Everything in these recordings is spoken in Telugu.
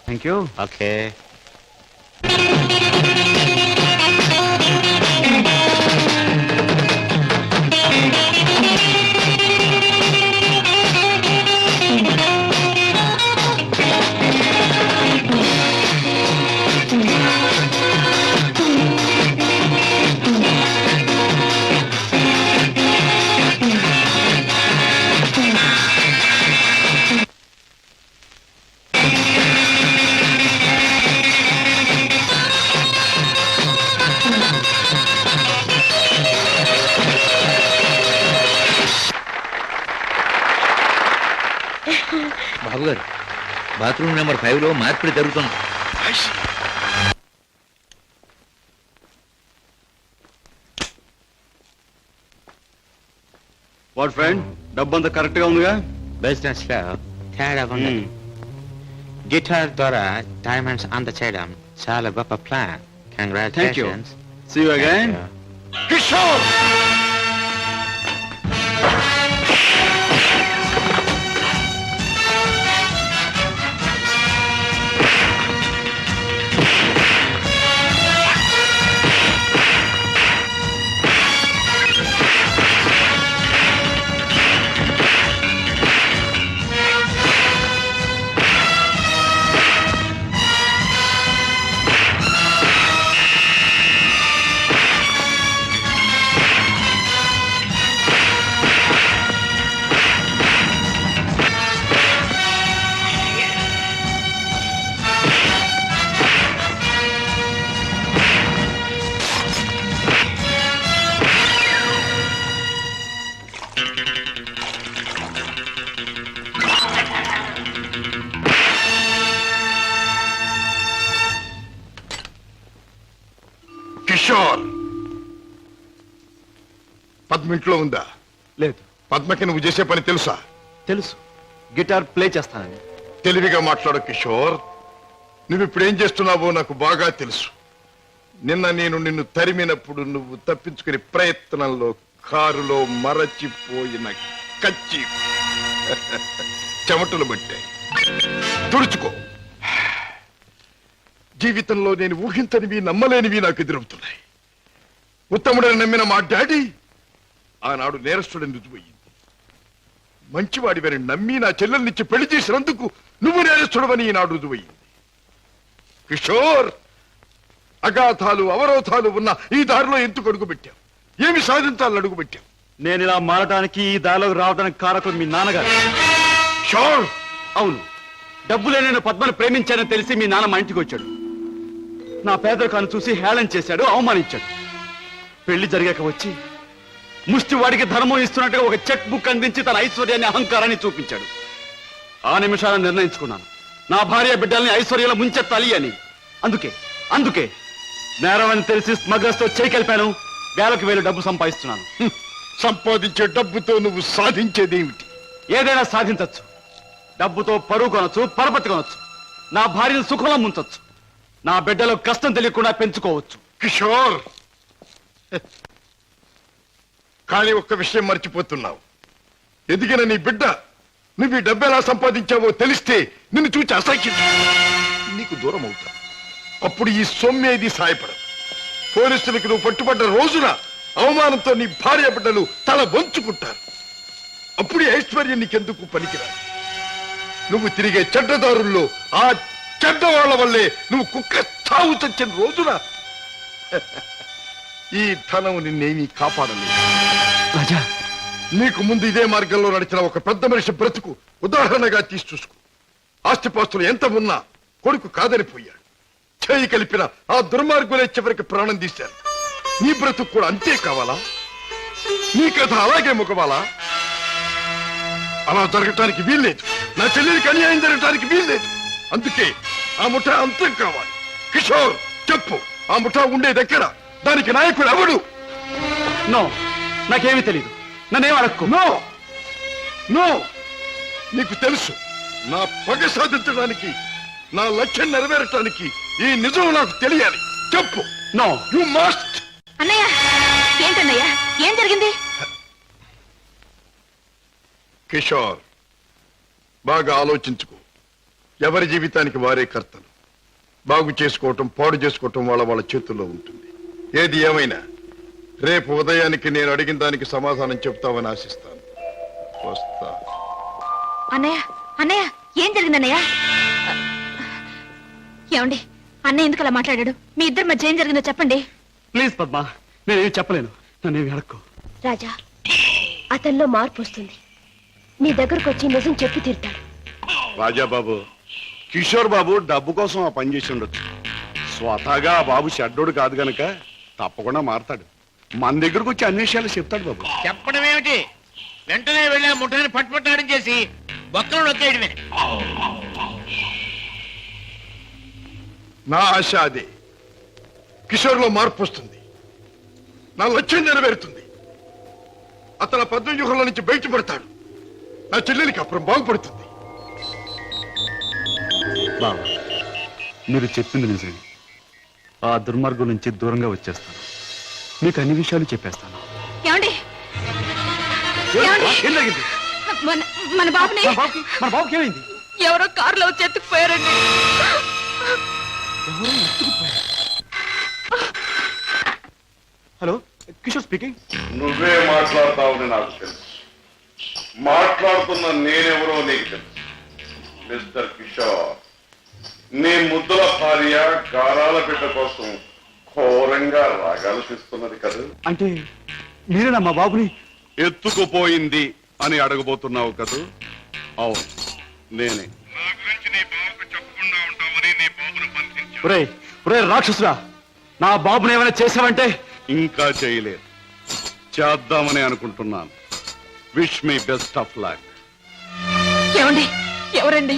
Thank you. ఓకే. బాబు గారు, బాత్రూమ్ నెంబర్ 5లో మార్పిడి జరుగుతుంది. వాట్ ఫ్రెండ్, డబ్బంతా కరెక్ట్ గా ఉందిగా? బిజినెస్ లో తేడా ఉంది. గిటార్ ద్వారా డైమండ్స్ అందచేయడం చాలా గొప్ప plan. Congratulations. See you again. Kishore, Kishore, Padma ఇంట్లో ఉందా? లేదు. పద్మకి నువ్వు చేసే పని తెలుసా? తెలుసు, గిటార్ ప్లే చేస్తానని. తెలివిగా మాట్లాడు కిషోర్. నువ్వు ఇప్పుడు ఏం చేస్తున్నావో నాకు బాగా తెలుసు. నిన్న నేను నిన్ను తరిమినప్పుడు నువ్వు తప్పించుకునే ప్రయత్నంలో కారులో మరచిపోయిన కచ్చి చెమటలు పట్టాయి. తుడుచుకో. జీవితంలో నేను ఊహించనివి, నమ్మలేనివి నాకు ఎదురవుతున్నాయి. ఉత్తముడని నమ్మిన మా డాడీ ఆనాడు నేరస్తుడని రుజువయ్యింది. మంచివాడివని నమ్మి నా చెల్లెల్నిచ్చి పెళ్లి చేసినందుకు నువ్వు నేరస్తుడవని ఈనాడు రుజువయ్యింది. కిషోర్, అగాధాలు అవరోధాలు ఉన్న ఈ దారిలో ఎందుకు అడుగు పెట్టావు? ఏమి సాధించాలని అడుగు పెట్టావు? నేను ఇలా మారడానికి, ఈ దారిలోకి రావడానికి కారకులు మీ నాన్నగారు. కిషోర్, అవును, డబ్బులే నేను పద్మను ప్రేమించానని తెలిసి మీ నాన్న మా ఇంటికి వచ్చాడు. నా పేదరికాన్ని చూసి హేళన చేశాడు, అవమానించాడు. పెళ్లి జరిగాక వచ్చి ముష్టి వాడికి ధర్మం ఇస్తున్నట్టుగా ఒక చెక్ బుక్ అందించి తన ఐశ్వర్యాన్ని, అహంకారాన్ని చూపించాడు. ఆ నిమిషాలను నిర్ణయించుకున్నాను, నా భార్య బిడ్డల్ని ఐశ్వర్యంలో ముంచెత్తాలి అని. అందుకే నేరం అని తెలిసి స్మగ్లర్స్ తో చేయి కలిపాను. వేలకు వేలు డబ్బు సంపాదిస్తున్నాను. సంపాదించే డబ్బుతో నువ్వు సాధించేదేమిటి? ఏదైనా సాధించచ్చు. డబ్బుతో పరువు కొనొచ్చు, పరపతి కొనొచ్చు, నా భార్యను సుఖంలో ముంచొచ్చు, నా బిడ్డలో కష్టం తెలియకుండా పెంచుకోవచ్చు. కిషోర్, కానీ ఒక్క విషయం మర్చిపోతున్నావు. ఎదిగిన నీ బిడ్డ నువ్వు ఈ డబ్బు ఎలా సంపాదించావో తెలిస్తే నిన్ను చూచి అసహ్యం నీకు దూరం అవుతా. అప్పుడు ఈ సొమ్మేది సాయపడదు. పోలీసులకు నువ్వు పట్టుబడ్డ రోజున అవమానంతో నీ భార్య బిడ్డలు తల వంచుకుంటారు. అప్పుడు ఈ ఐశ్వర్యం నీకెందుకు పనికిరాదు. నువ్వు తిరిగే చెడ్డదారుల్లో ఆ చెడ్డవాళ్ల వల్లే నువ్వు కుక్క చావు చచ్చిన రోజున ఈ ధనం నిన్నేమీ కాపాడలేదు. రాజా, నీకు ముందు ఇదే మార్గంలో నడిచిన ఒక పెద్ద మనిషి బ్రతుకు ఉదాహరణగా తీసి చూసుకో. ఆస్తిపాస్తులు ఎంత ఉన్నా కొడుకు కాదనిపోయాడు. చేయి కలిపిన ఆ దుర్మార్గులే చివరికి ప్రాణం తీశారు. నీ బ్రతుకు కూడా అంతే కావాలా? నీ కథ అలాగే ముగవాలా? అలా జరగటానికి వీల్లేదు. నా చెల్లెలికి అన్యాయం జరగటానికి వీల్లేదు. అందుకే ఆ ముఠా అంతం కావాలి. కిషోర్, చెప్పు, ఆ ముఠా ఉండేదెక్కడ? దానికి నాయకుడు ఎవడు? నో, నాకేమీ తెలీదు. నన్నేం అడక్కు. నో నో, నీకు తెలుసు. నా పగ సాధించడానికి, నా లక్ష్యం నెరవేరటానికి ఈ నిజం నాకు తెలియాలి. చెప్పు. No, you must. అన్నయ్య, ఏంటన్నయ్య, ఏం జరిగింది? కిషోర్, బాగా ఆలోచించుకో. ఎవరి జీవితానికి వారే కర్తలు. బాగు చేసుకోవటం పాడు చేసుకోవటం వాళ్ళ చేతుల్లో ఉంటుంది. ఏది ఏమైనా రేపు ఉదయానికి నేను అడిగిన దానికి సమాధానం చెప్తావని ఆశిస్తాను. వస్తా. అన్నయ్య అన్నయ్య ఏం జరిగింది అన్నయ్య? ఏమండి అన్నయ్య ఎందుకు అలా మాట్లాడాడు? మీ ఇద్దరి మధ్య ఏం జరిగిందో చెప్పండి. ప్లీజ్ పద్మ, నేనేమి చెప్పలేను. నన్నేమి అడక్కు. రాజా, అతనిలో మార్పు వస్తుంది. నీ దగ్గరకు వచ్చి నిజం చెప్పి తీరుతాడు. రాజాబాబు, కిషోర్ బాబు డబ్బు కోసం ఆ పని చేసి ఉండొచ్చు. స్వతహాగా ఆ బాబు షడ్డోడు కాదు గనక తప్పకుండా మారతాడు. మన దగ్గరకు వచ్చి అన్ని విషయాలు చెప్తాడు బాబు. చెప్పడం ఏమిటి? వెంటనే వెళ్ళి ఆ ముఠాన్ని పట్టుపట్టాడం చేసి బొక్కలు నొక్కేయడమే. నా ఆశ అదే. కిషోర్లో మార్పు వస్తుంది. నా లక్ష్యం నెరవేరుతుంది. అతను పద్మవ్యూహంలో నుంచి బయటపడతాడు. నా చెల్లెలికి అప్పుడు బాగుపడుతుంది. బావా, మీరు చెప్పింది నిజమే. ఆ దుర్మార్గం నుంచి దూరంగా వచ్చేస్తాను. మీకు అన్ని విషయాలు చెప్పేస్తాను. ఏమండి ఏం జరిగింది? మన బాబుని మన బాబుకి ఏమైంది? ఎవరో కారులో వచ్చి ఎత్తుకుపోయారండి. Hello, Kishore speaking. నువ్వే మాట్లాడతావని నాకు తెలుసు. మాట్లాడుతున్న నేనెవరో నీకు తెలుసు. మిస్టర్ కిషోర్, నీ ముద్దుల భార్య గారాల బిడ్డ కోసం ఘోరంగా రాగాలు తీస్తున్నది కదా. అంటే మీరేనా మా బాబుని ఎత్తుకుపోయింది అని అడగబోతున్నావు కదూ? అవును, నేనే. ఒరే ఒరే రాక్షసురా, నా బాబుని ఏమైనా చేసావంటే? ఇంకా చేయలేదు, చేద్దామని అనుకుంటున్నాను. Wish me best of luck. ఏమండి ఎవరండి?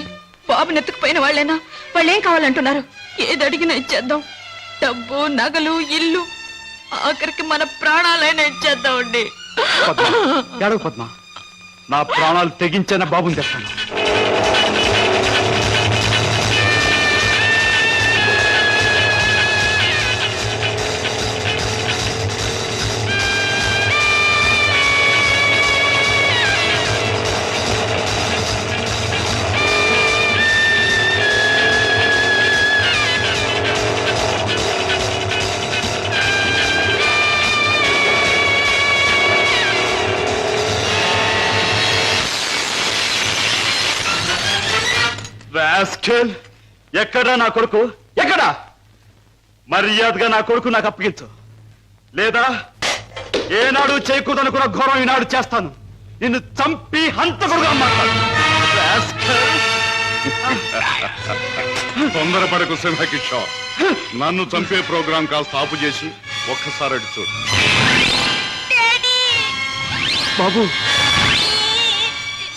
బాబుని ఎత్తుకుపోయిన వాళ్ళేనా? వాళ్ళు ఏం కావాలంటున్నారు? ఏది అడిగినా ఇచ్చేద్దాం. డబ్బు, నగలు, ఇల్లు, ఆఖరికి మన ప్రాణాలైనా ఇచ్చేద్దామండి. పద్మ, ఏడవ పద్మ, నా ప్రాణాలు తెగించిన బాబుని తెస్తాను. రాస్కెల్, ఎక్కడా నా కొడుకు? ఎక్కడా? మర్యాదగా నా కొడుకు నాకు అప్పగించు, లేదా ఏనాడు చేయకూడదనుకున్న ఘోరం ఈనాడు చేస్తాను. నిన్ను చంపి హంతకుడుగా మాట్లాడు. తొందరపడకు సింహకిషోర్. నన్ను చంపే ప్రోగ్రాం కాస్త ఆపు చేసి ఒక్కసారి అటు చూడు. బాబు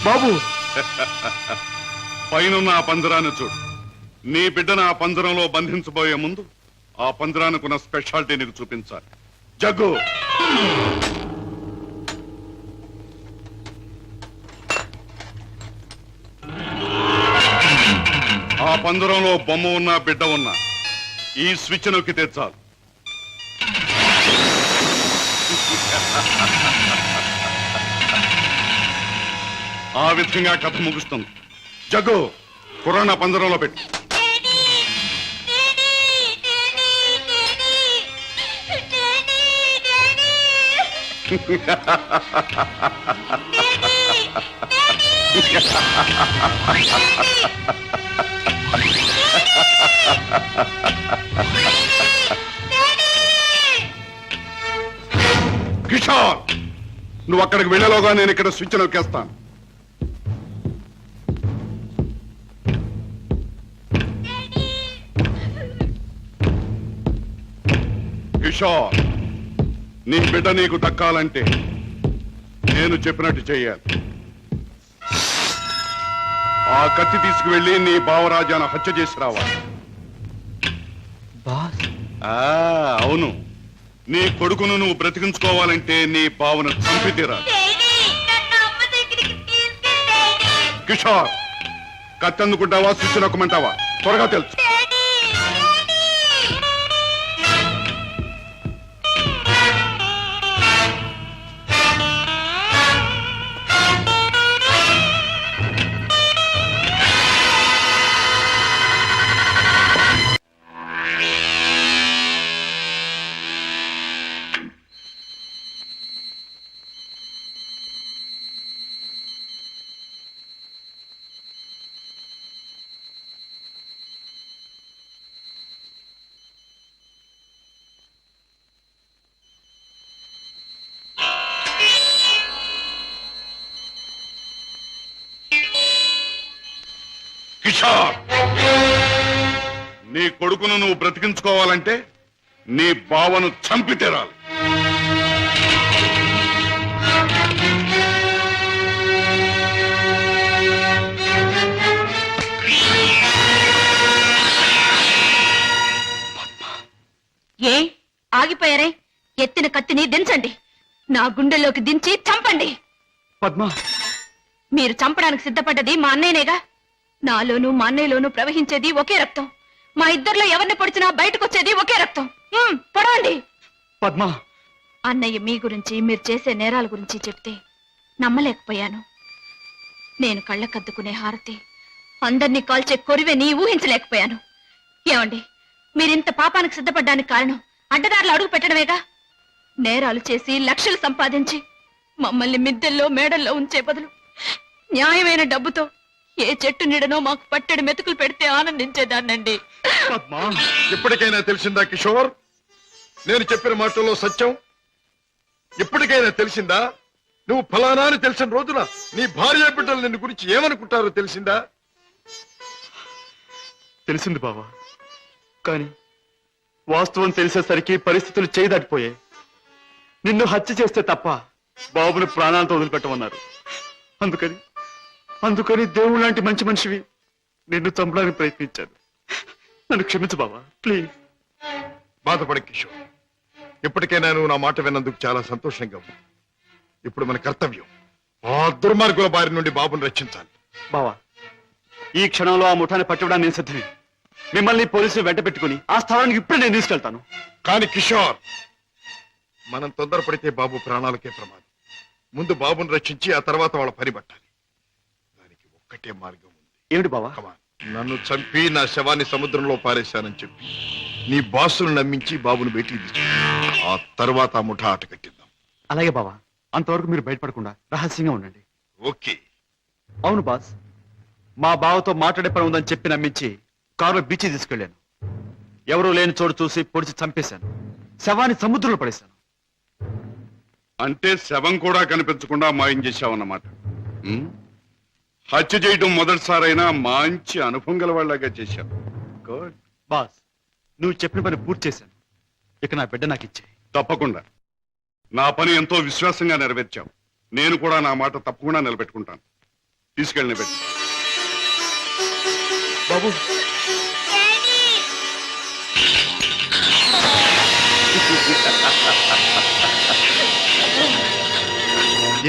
బాబు, పైనున్న ఆ పంజరాన్ని చూడు. నీ బిడ్డను ఆ పంజరంలో బంధించబోయే ముందు ఆ పంజరానికున్న స్పెషాలిటీ నీకు చూపించాలి. జగ్గు, ఆ పంజరంలో బొమ్మ ఉన్నా బిడ్డ ఉన్నా ఈ స్విచ్ నొక్కితే చాలు. ఆ విధంగా కథ ముగుస్తుంది. జగ్గు, కుర్రాన్న పంజరంలో పెట్టు. కిషోర్, నువ్వు అక్కడికి వెళ్ళలోగా నేను ఇక్కడ స్విచ్ నొక్కేస్తాను. కిషోర్, నీ బిడ్డ నీకు దక్కాలంటే నేను చెప్పినట్టు చెయ్యాలి. ఆ కత్తి తీసుకువెళ్ళి నీ బావరాజాను హత్య చేసి రావాలి. అవును, నీ కొడుకును నువ్వు బ్రతికించుకోవాలంటే నీ బావను చంపితీరా. కిషోర్, కత్తి అందుకుంటావా స్విచ్ నొక్కమంటావా? త్వరగా తెలుసు. కిషోర్, నీ కొడుకును నువ్వు బ్రతికించుకోవాలంటే నీ బావను చంపి తీరాలి. ఏ ఆగిపోయారే? ఎత్తిన కత్తిని దించండి, నా గుండెల్లోకి దించి చంపండి. పద్మ, మీరు చంపడానికి సిద్ధపడ్డది మా అన్నయ్యనేగా. నాలోనూ మా అన్నయ్యలోనూ ప్రవహించేది ఒకే రక్తం. మా ఇద్దరిలో ఎవరిని పొడిచినా బయటకొచ్చేది ఒకే రక్తం. పొడవండి. పద్మ, అన్నయ్య మీ గురించి, మీరు చేసే నేరాల గురించి చెప్తే నమ్మలేకపోయాను. నేను కళ్ళకద్దుకునే హారతి, అందర్నీ కాల్చే కొరివెని ఊహించలేకపోయాను. ఏమండి, మీరింత పాపానికి సిద్ధపడ్డానికి కారణం అడ్డదారులు అడుగు పెట్టడమేగా. నేరాలు చేసి లక్షలు సంపాదించి మమ్మల్ని మిద్దెల్లో మేడల్లో ఉంచే బదులు న్యాయమైన డబ్బుతో ఏ చెట్టు నీడనో మాకు పట్టెడు మెతుకులు పెడితే ఆనందించేదాన్నండి. పద్మ, ఇప్పటికైనా తెలిసిందా కిషోర్? నేను చెప్పిన మాటల్లో సత్యం ఇప్పటికైనా తెలిసిందా? నువ్వు ఫలానా అని తెలిసిన రోజున నీ భార్య బిడ్డలు నిన్ను గురించి ఏమనుకుంటారో తెలిసిందా? తెలిసింది బావా, కానీ వాస్తవం తెలిసేసరికి పరిస్థితులు చేయదాటిపోయాయి. నిన్ను హత్య చేస్తే తప్ప బాబుని ప్రాణాలతో వదిలిపెట్టమన్నారు. అందుకని దేవుడు లాంటి మంచి మనిషివి నిన్ను చంపడానికి ప్రయత్నించాను. నన్ను క్షమించు బావా, ప్లీజ్. బాధపడ కిషోర్, ఇప్పటికైనా నువ్వు నా మాట విన్నందుకు చాలా సంతోషంగా ఉంది. ఇప్పుడు మన కర్తవ్యం ఆ దుర్మార్గుల బారి నుండి బాబుని రక్షించాలి. బావా, ఈ క్షణంలో ఆ ముఠాన్ని పట్టుకోవడానికి నేను సిద్ధమే. మిమ్మల్ని పోలీసులు వెంట పెట్టుకుని ఆ స్థలానికి ఇప్పుడే నేను తీసుకెళ్తాను. కానీ కిషోర్, మనం తొందరపడితే బాబు ప్రాణాలకే ప్రమాదం. ముందు బాబుని రక్షించి ఆ తర్వాత వాళ్ళ పని పట్టాలి. దానికి ఒక్కటే మార్గం ఉంది. ఏమిటి బావా? కమాన్. నన్ను చంపి నా శవాన్ని సముద్రంలో పారేశానని చెప్పి నీ బాసును నమ్మించి బాబును బయటికి తీసు. ఆ తర్వాత ఆ ముఠా ఆట కట్టిద్దాం. అలాగే బావా, అంతవరకు మీరు బయటపడకుండా రహస్యంగా ఉండండి. ఓకే. అవును బాస్, మా బావతో మాట్లాడే పని ఉందని చెప్పి నమ్మించి కారులో బీచ్ తీసుకెళ్లాను. ఎవరూ లేని చోటు చూసి పొడిచి చంపేశాను. శవాన్ని సముద్రంలో పడేశాను. అంటే శవం కూడా కనిపించకుండా మాయం చేశావన్నమాట. హత్య చేయడం మొదటిసారైనా మంచి అనుభవం గల వాళ్ళగా చేశావు. గుడ్. బాస్, నువ్వు చెప్పిన పని పూర్తి చేశాను. ఇక నా బిడ్డ నాకు ఇచ్చే. తప్పకుండా. నా పని ఎంతో విశ్వాసంగా నెరవేర్చావు. నేను కూడా నా మాట తప్పకుండా నిలబెట్టుకుంటాను. తీసుకెళ్ళి పెట్టి. బాబు,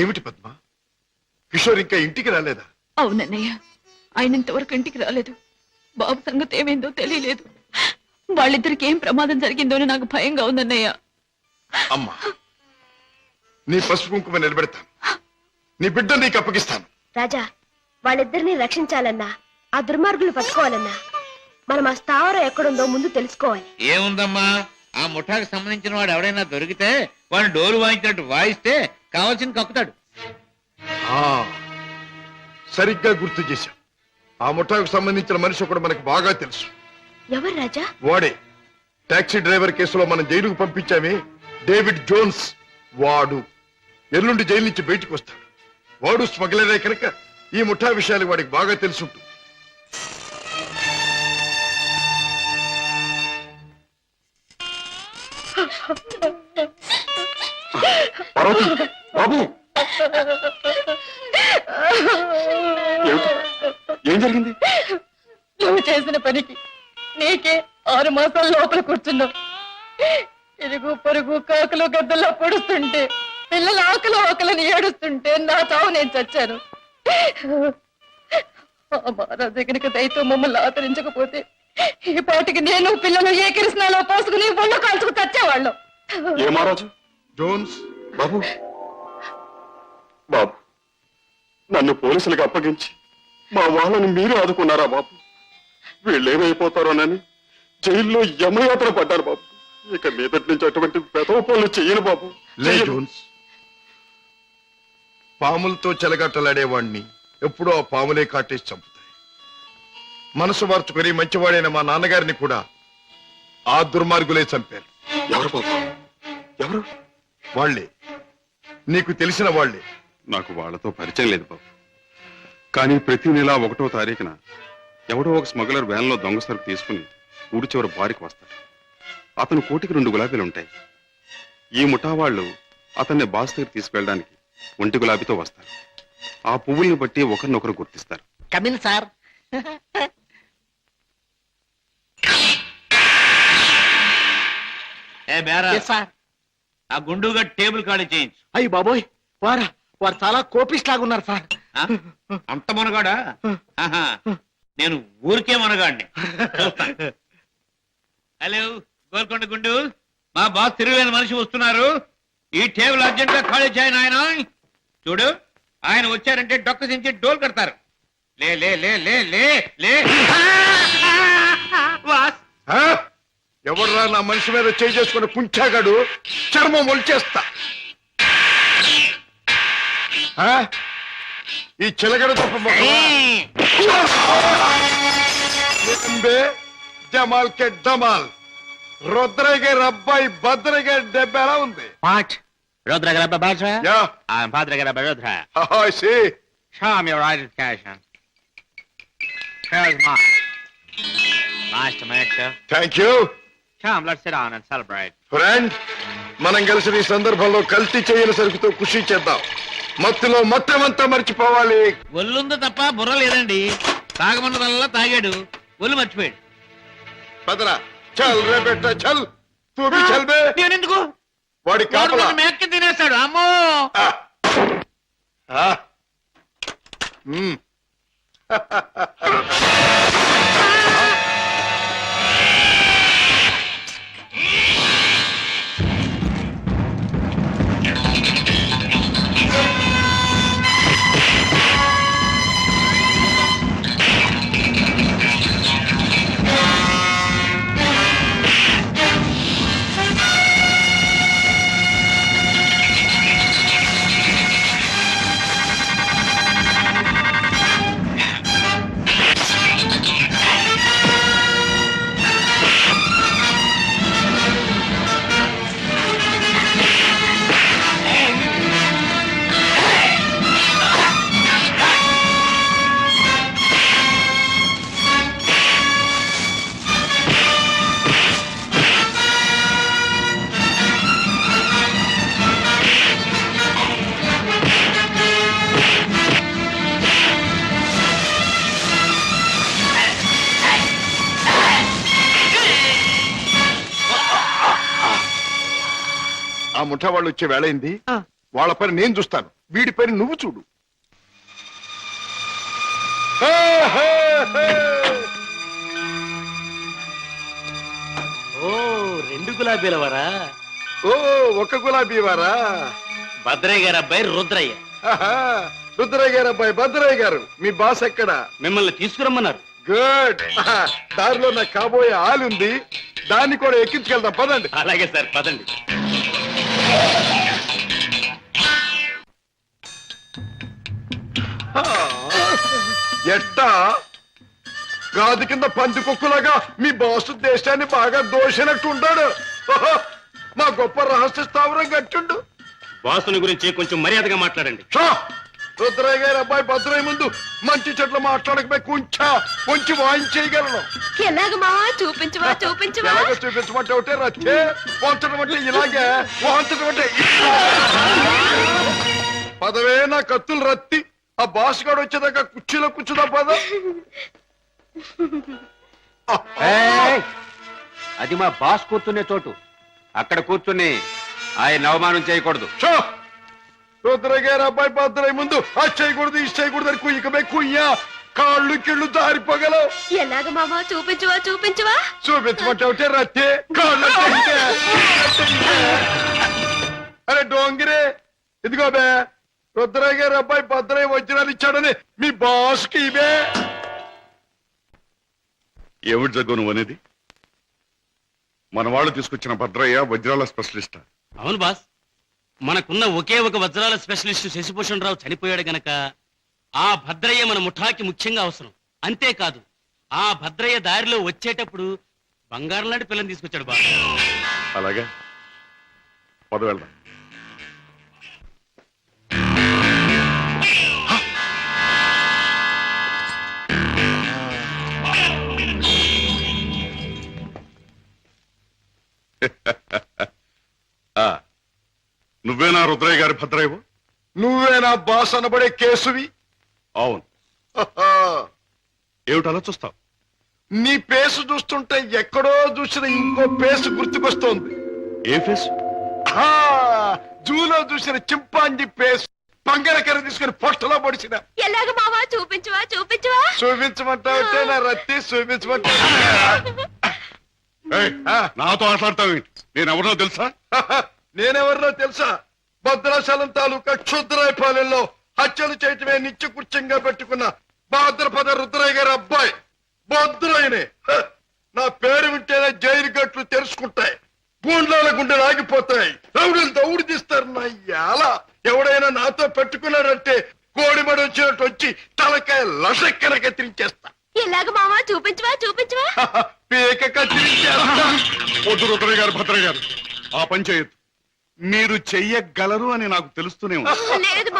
ఏమిటి పద్మ, కిషోర్ ఇంకా ఇంటికి రాలేదా? అవునన్నయ్య, ఆయన ఇంతవరకు ఇంటికి రాలేదు. బాబు సంగతి ఏమైందో తెలియలేదు. వాళ్ళిద్దరికి ఏం ప్రమాదం జరిగిందో అని నాకు భయంగా ఉందన్నయ్య. అమ్మా, నీ పసుపు కుంకుమ నిలబెడతాను. నీ బిడ్డ నీకు అప్పగిస్తాను. రాజా, వాళ్ళిద్దరిని రక్షించాలన్నా, ఆ దుర్మార్గులు పట్టుకోవాలన్నా మనం ఆ స్థావరం ఎక్కడుందో ముందు తెలుసుకోవాలి. ఏముందమ్మా, ఆ ముఠాకి సంబంధించిన వాడు ఎవడైనా దొరికితే వాడిని డోలు వాయించినట్టు వాయిస్తే కావాల్సింది కక్కుతాడు. ఆ, సరిగ్గా గుర్తు చేశాం. ఆ ముఠాకు సంబంధించిన మనిషి ఒకడు మనకు బాగా తెలుసు. ఎవరు రాజా? వాడే టాక్సీ డ్రైవర్ కేసులో మనం జైలుకు పంపించామే, డేవిడ్ జోన్స్. వాడు ఎల్లుండి జైలు నుంచి బయటకు వస్తాడు. వాడు స్మగ్లరే కనుక ఈ ముఠా విషయాలు వాడికి బాగా తెలుసుంటుంది. పార్వతి, బాబు, ఏం జరిగింది? నువ్వు చేసిన పనికి నీకే 6 మాసాల లోపల కూర్చున్నావు. ఇరుగు పొరుగు కాకులు గద్దల్లో పొడుస్తుంటే, పిల్లల ఆకలిని ఏడుస్తుంటే నా చావు నేను చచ్చాను. ఆ మహారాజు కనుక దయతో మమ్మల్ని ఆదరించకపోతే ఈ పాటికి నేను పిల్లలు ఏ కృష్ణాలో పోసుకుని ఒళ్ళు కాల్చుకు చచ్చేవాళ్ళం. ఏ మహారాజు? జోన్స్, బాబు, బాబు, నన్ను పోలీసులకు అప్పగించి మా వాళ్ళని మీరు ఆదుకున్నారా బాబు? వీళ్ళేమైపోతారోనని జైల్లో యమయాత్ర పడ్డారు బాబు. ఇక మీదటి నుంచి అటువంటి పెదవ పనులు చెయ్యను బాబు. లే జోన్స్, పాములతో చెలగట్టలాడేవాణ్ణి ఎప్పుడూ ఆ పాములే కాటేసి చంపుతాయి. మనసు మార్చుకొని మంచివాడైన మా నాన్నగారిని కూడా ఆ దుర్మార్గులే చంపారు. ఎవరు బాబు? ఎవరు? వాళ్లే, నీకు తెలిసిన వాళ్లే. నాకు వాళ్ళతో పరిచయం లేదు బాబు. కానీ ప్రతి నెల 1వ తారీఖున ఎవడో ఒక స్మగ్లర్ వ్యాన్లో దొంగ సరుకు తీసుకుని ఊడి చివరి బారికి వస్తాడు. అతను కోటికి 2 గులాబీలు ఉంటాయి. ఈ ముఠా వాళ్ళు అతన్ని బాస్ దగ్గర తీసుకెళ్ళడానికి 1 గులాబీతో వస్తారు. ఆ పువ్వుల్ని బట్టి ఒకరినొకరు గుర్తిస్తారు. Come in sir. ఏ బేరా సార్, ఆ గుండుగా టేబుల్ ఖాళీ చేయించు. అయ్యి బాబోయ్, వారు చాలా కోపిస్ట్ లాగా ఉన్నారు సార్. ఆ? అంత మనగాడా? ఆహా, నేను ఊరికే మనగాడిని. చూస్తాను. హలో గోల్కొండ గుండు, మా బాస్ తిరుగులేని మనిషి వస్తున్నారు. ఈ టేబుల్ అర్జెంట్ గా ఖాళీ చేయను. ఆయన చూడు, ఆయన వచ్చారంటే డొక్క దించి డోల్ కడతారు. లే లే లే లే లే లే. బాస్ ఎవడరా నా మనిషి మీద చేయి చేసుకుని కుంచాగాడు? చర్మం ఒలిచేస్తా. ఈ చిలగడ తప్ప జమాల్ కే డమాల్. రుద్రయ్య గారి అబ్బాయి భద్రయ్య గారి దెబ్బ ఎలా ఉంది? Rodra Badra? Yeah. I'm Padre Badra. I see. Show me your identification. Here's mine. Nice to meet you. Thank you. Come, let's sit down and celebrate. Friend, మనం కలిసి ఈ సందర్భంలో కల్తీ చేయని సరుకుతో ఖుషి చేద్దాం. మత్తులో మత్తమంతా మర్చిపోవాలి. ఒళ్ళుంది తప్ప బుర్ర లేదండి. తాగమన్నదల్లా తాగాడు, ఒళ్ళు మర్చిపోయాడు. పదరా, చల్ రే బెట్ట, చల్. తూ భీ చల్ బే. నేనెందుకు? వాడి కాపలా మేక్కి తినేస్తాడు. అమ్మో. ఆ ముఠా వాళ్ళు వచ్చే వేళైంది. వాళ్ళ పని నేను చూస్తాను, వీడి పని నువ్వు చూడు. ఓ 2 గులాబీల వారా? ఓ 1 గులాబీ వారా? భద్రయ్య గారి అబ్బాయి రుద్రయ్య. రుద్రయ్య గారు అబ్బాయి భద్రయ్య గారు. మీ బాస్ ఎక్కడ? మిమ్మల్ని తీసుకురమ్మన్నారు. గుడ్. దారిలో నాకు కాబోయే ఆలుంది, దాన్ని కూడా ఎక్కించుకెళ్దాం. పదండి. అలాగే సార్, పదండి. ఎట్టా గాది కింద పంది కుక్కులాగా మీ బాసు దేశాన్ని బాగా దోషినట్టు ఉంటాడు. మా గొప్ప రహస్య స్థావరం కట్టిండు. బాసుని గురించి కొంచెం మర్యాదగా మాట్లాడండి. రుద్రయ్య గారి అబ్బాయి భద్రయ్య ముందు మంచి చెట్లు మాట్లాడకపోయి కొంచెం వాయించేయగలను. ఎలాగ మావా? చూపించవా చూపించవా? ఎలాగ చూపించమంటే ఒకటే రచ్చే, వంచడం అంటే ఇలాగే, వాంచడం అంటే పదవే. నా కత్తులు రత్తి ఆ బాస్ గాడు వచ్చేదాకా కుర్చీలో కూర్చుదా పద. అది మా బాస్ కూర్చునే చోటు. అక్కడ కూర్చుని ఆయన అవమానం చేయకూడదు. రుద్రయ్య గారి అబ్బాయి భద్రయ్య ముందు అది చేయకూడదు, ఇది చేయకూడదు అని కుయ్యకమే కుయ్యా, కాళ్ళు కిళ్ళు జారిపోగలవు. ఎలాగ మావా? చూపించవా చూపించవా? చూపించమంటే ఒకటే రత్తే, కాళ్ళు అరే డోంగిరే. ఇదిగో బే, రుద్రయ్య గారి అబ్బాయి భద్రయ్య వజ్రాలు ఇచ్చాడని మీ బాస్ కి ఇవే. ఏమిటి జగ్గు నువ్వు అనేది? మన వాళ్ళు తీసుకొచ్చిన భద్రయ్య వజ్రాల స్పెషలిస్ట్. అవును బాస్, మనకున్న ఒకే ఒక వజ్రాల స్పెషలిస్ట్ శశిభూషణ్ రావు చనిపోయాడు గనక ఆ భద్రయ్య మన ముఠాకి ముఖ్యంగా అవసరం. అంతేకాదు, ఆ భద్రయ్య దారిలో వచ్చేటప్పుడు బంగారం లాంటి పిల్లని తీసుకొచ్చాడు బాస్. అలాగే పద వెళ్దాం. ఆ, నువ్వేనా రుద్రయ్య గారి భద్రయ్యవు? నువ్వేనా బాస్ అనబడే కేసువి? అవును. ఏమిటి అలా చూస్తావు? నీ పేసు చూస్తుంటే ఎక్కడో చూసిన ఇంకో పేసు గుర్తుకొస్తోంది. ఏ ఫేస్? ఆ, జూలో చూసిన చింపాంజీ పేసు. పంగడకర తీసుకుని పొట్టలో పొడిచిన. ఎలాగ మావా చూపించవా చూపించవా? చూపించమంటావుంటే నా రత్తి చూపించమంటావు. ఏయ్, నాతో మాట్లాడతావేంటి? నేను ఎవరినో తెలుసా? నేనెవరినో తెలుసా? భద్రాచలం తాలూకా క్షుద్రాయపాలెంలో హత్యలు చేయటమే నిత్య కృత్యంగా పెట్టుకున్న భాద్రపద రుద్రయ్య గారి అబ్బాయి భద్రయ్యనే. నా పేరు వింటేనే జైలు గట్లు తెరుచుకుంటాయి, గూండ్లాల గుండెలు ఆగిపోతాయి, రౌడీలు దౌడు తీస్తారు. నా యాల ఎవడైనా నాతో పెట్టుకున్నాడంటే కోడిమడి వచ్చినట్టు వచ్చి తలకాయ లసక్కన కత్తిరించేస్తా. ఎలాగ మావా చూపించవా చూపించవా? పీక కత్తిరించేస్తా. వద్దు రుద్రయ్య గారు, భద్రయ్య గారు, ఆ పని చేయొద్దు. మీరు చెయ్యగలరు అని నాకు తెలుస్తూనే ఉంది. లేదు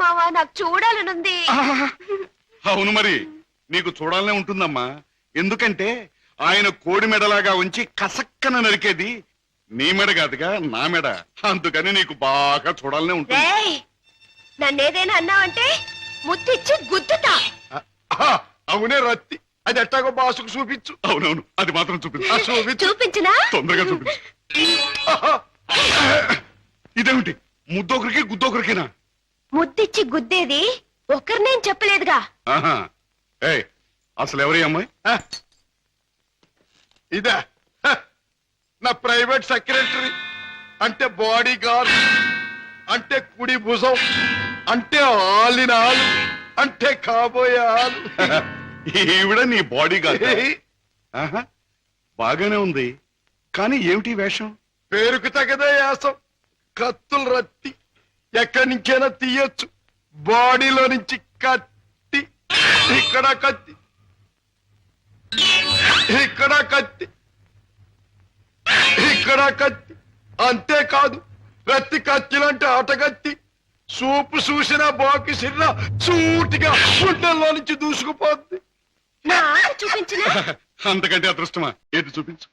మావా నాకు చూడాలనుంది. అవును, మరి నీకు చూడాలనే ఉంటుందమ్మా. ఎందుకంటే ఆయన కోడి మెడలాగా ఉంచి కసక్కన నరికేది నీ మెడ కాదుగా, నా మెడ. అందుకని నీకు బాగా చూడాలనే ఉంటుంది. రేయ్, నన్నేదైనా అన్నావంటే ముత్తిచ్చి గుద్దుతా. అవునే రత్తి, అది ఎట్టాగో బాసుకు చూపించు. అవునవును, అది మాత్రం చూపించు. చూపించు. చూపించినా? తొందరగా చూపించు. ఇదేమిటి, ముద్దొకరికి గుద్దొకరికినా? ముద్దిచ్చి గుద్దేది ఒకరినేం చెప్పలేదుగా. ఆహా. ఏయ్, అసలు ఎవరి అమ్మాయి? ఇదా నా ప్రైవేట్ సెక్రటరీ, అంటే బాడీ గార్డ్, అంటే కుడి భుజం, అంటే ఆలిన ఆలు, అంటే కాబోయే ఆలు. ఈవిడ నీ బాడీ గార్డ్? ఆహా, బాగానే ఉంది. కానీ ఏమిటి వేషం? పేరుకు తగదే యాసం. కత్తులు రత్తి ఎక్కడి నుంచైనా తీయొచ్చు. బాడీలో నుంచి కత్తి, ఇక్కడ కత్తి, ఇక్కడ కత్తి, ఇక్కడ కత్తి. అంతేకాదు, రత్తి కత్తిలంటే ఆటగత్తి. సూపు చూసిన బాకి సిన్న సూటిగా గుండెల్లో నుంచి దూసుకుపోద్ది. చూపించినా? అంతకంటే అదృష్టమా? ఏది చూపించు.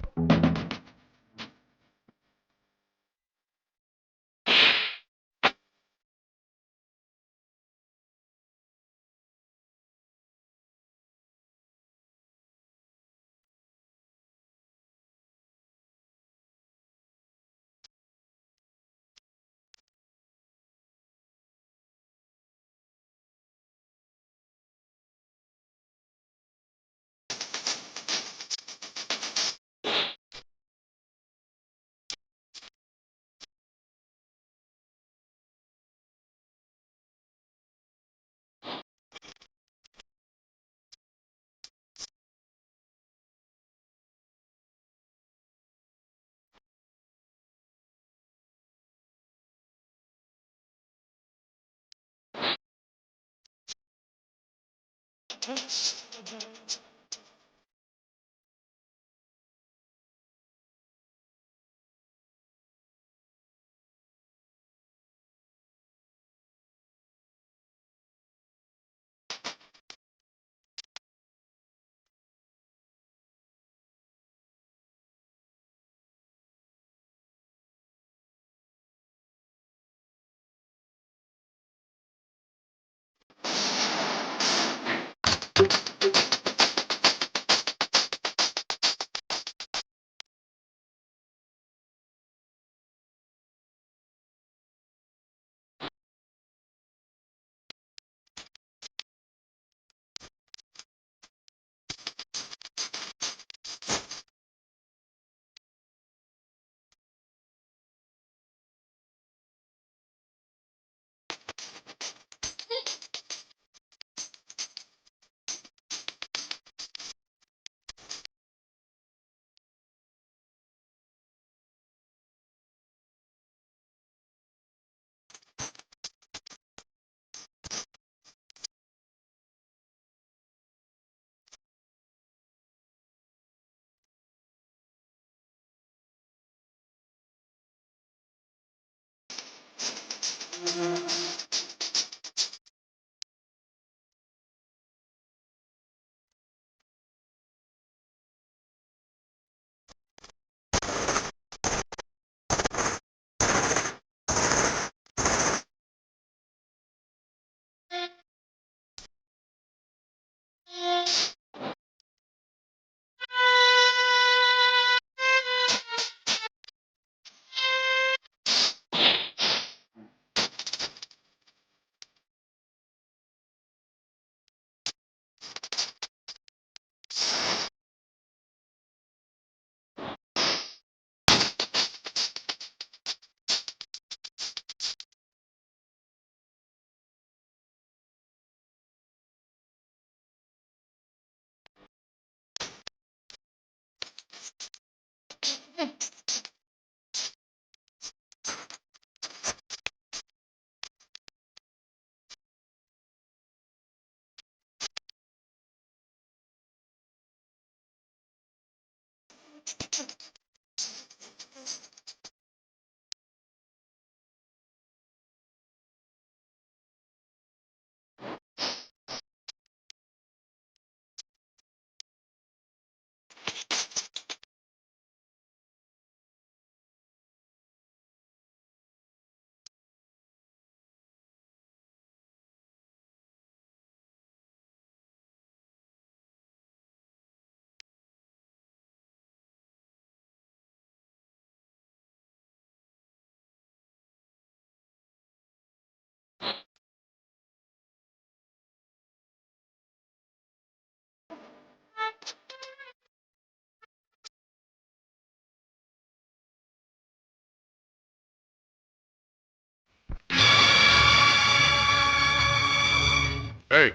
ఏయ్,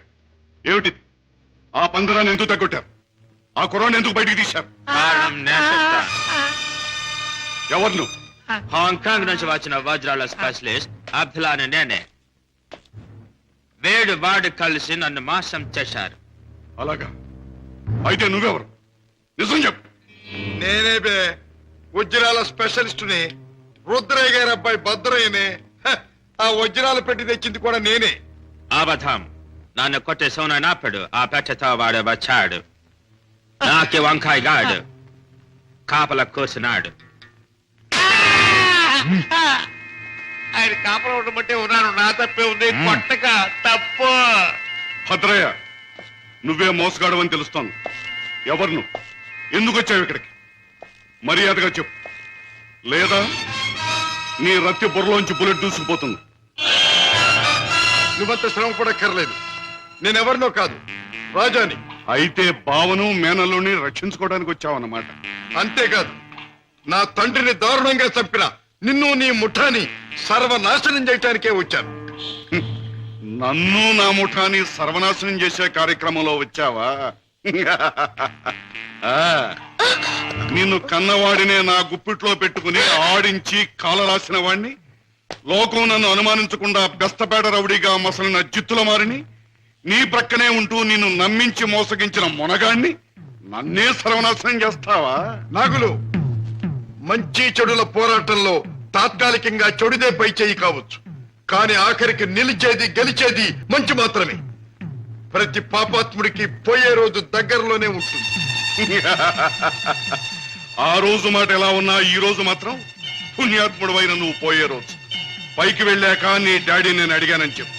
ఏమిటి ఆ పందరాన్ని ఎందుకు తగ్గొట్టారు? ఆ కుర్రాన్ని ఎందుకు బయటికి తీశారు? కారణం నేను చెప్తాను. ఎవరు నువ్వు? హాంకాంగ్ నుంచి వచ్చిన వజ్రాల స్పెషలిస్ట్ అబ్దుల్లాని నేనే. వేడు వాడు కలిసి నన్ను మోసం చేశారు. అలాగా? అయితే నువ్వెవరు? నిజం చెప్పు. నేనే బే వజ్రాల స్పెషలిస్టుని. రుద్రయ్య గారి అబ్బాయి భద్రయ్యనే. ఆ వజ్రాలు పెట్టి తెచ్చింది కూడా నేనే. అబద్ధం. నన్ను కొట్టే సోనప్పుడు ఆ పెట్టతో వాడు వచ్చాడు. నాకి వంకాయ గాడు కాపల కూర్చున్నాడు. ఆయన కాపలా ఉండమంటే ఉన్నాను. నా తప్పే ఉంది. కొట్టక తప్పు. భద్రయ్య, నువ్వే మోసగాడవని తెలుస్తోంది. ఎవరు నువ్వు? ఎందుకు వచ్చావు ఇక్కడికి? మర్యాదగా చెప్పు, లేదా నీ రక్తి బుర్రలోంచి బుల్లెట్ దూసుకుపోతుంది. నువ్వంత శ్రమ పడక్కర్లేదు. నేనెవరినో కాదు, రాజాని. అయితే బావను మేనల్లుని రక్షించుకోవడానికి వచ్చావన్నమాట. అంతేకాదు, నా తండ్రిని దారుణంగా చంపిన నిన్ను నీ ముఠాని సర్వనాశనం చేయటానికే వచ్చాను. నన్ను నా ముఠాని సర్వనాశనం చేసే కార్యక్రమంలో వచ్చావా? ఆ, నిన్ను కన్నవాడినే నా గుప్పిట్లో పెట్టుకుని ఆడించి కాలరాసిన వాణ్ణి, లోకం నన్ను అనుమానించకుండా బెస్తపేట రౌడీగా మసలిన జిత్తుల మారిని, నీ ప్రక్కనే ఉంటూ నిన్ను నమ్మించి మోసగించిన మొనగాణ్ణి నన్నే సర్వనాశనం చేస్తావా? నాగులు, మంచి చెడుల పోరాటంలో తాత్కాలికంగా చెడుదే పై చేయి కావచ్చు, కానీ ఆఖరికి నిలిచేది గెలిచేది మంచి మాత్రమే. ప్రతి పాపాత్ముడికి పోయే రోజు దగ్గరలోనే ఉంటుంది. ఆ రోజు మాట ఎలా ఉన్నా ఈ రోజు మాత్రం పుణ్యాత్ముడు అయిన నువ్వు పోయే రోజు. పైకి వెళ్ళాక నీ డాడీ నేను అడిగానని చెప్పు.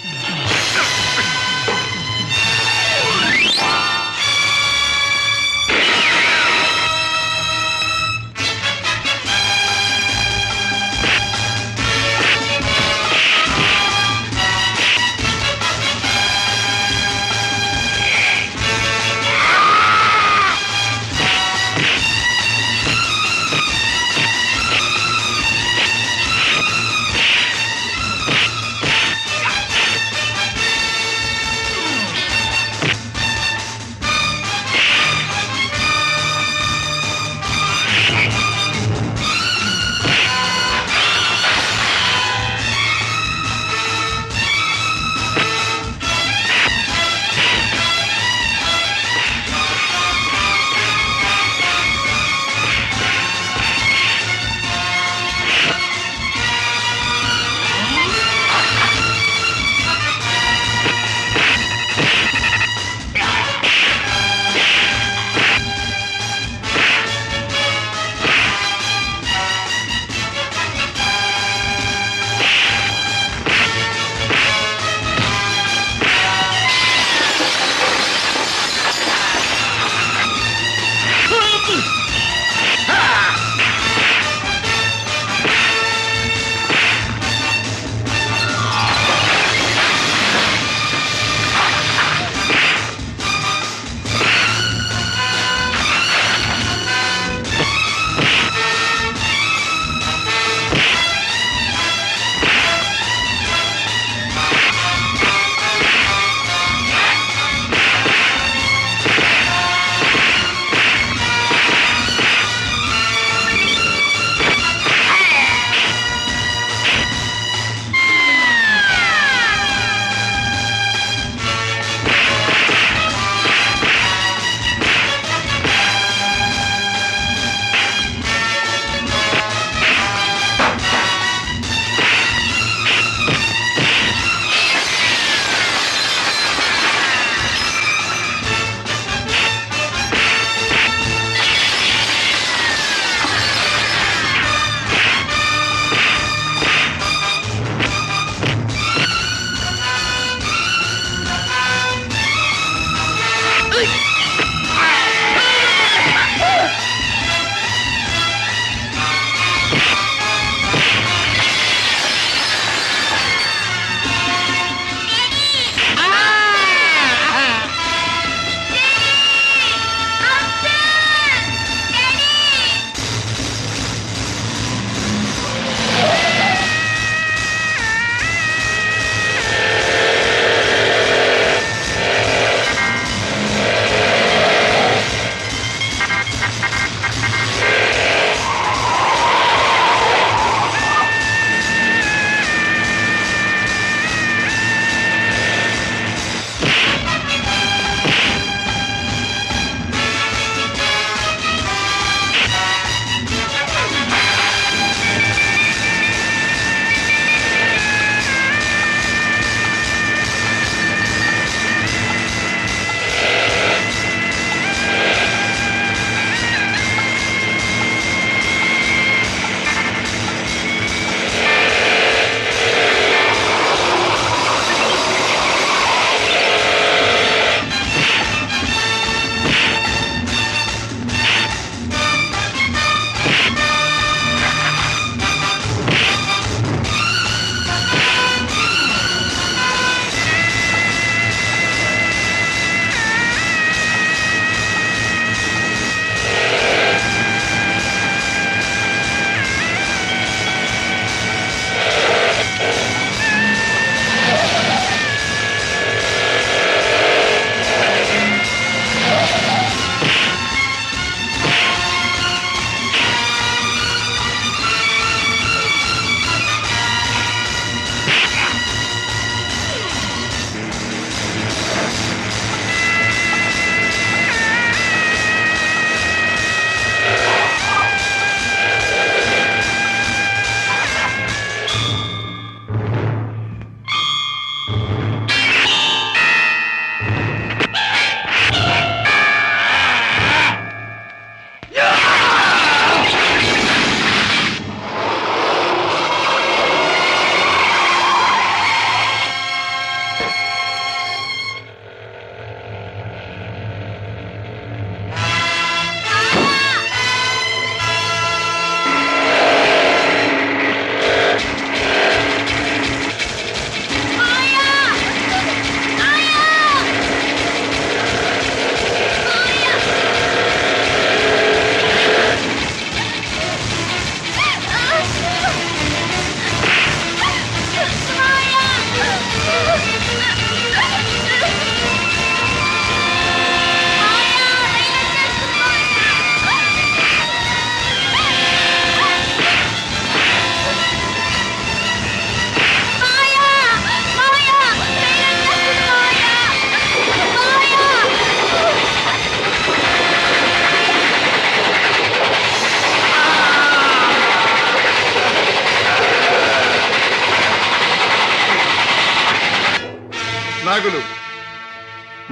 నాగులు,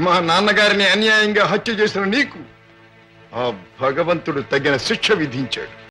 మా నాన్నగారిని అన్యాయంగా హత్య చేసిన నీకు ఆ భగవంతుడు తగిన శిక్ష విధించాడు.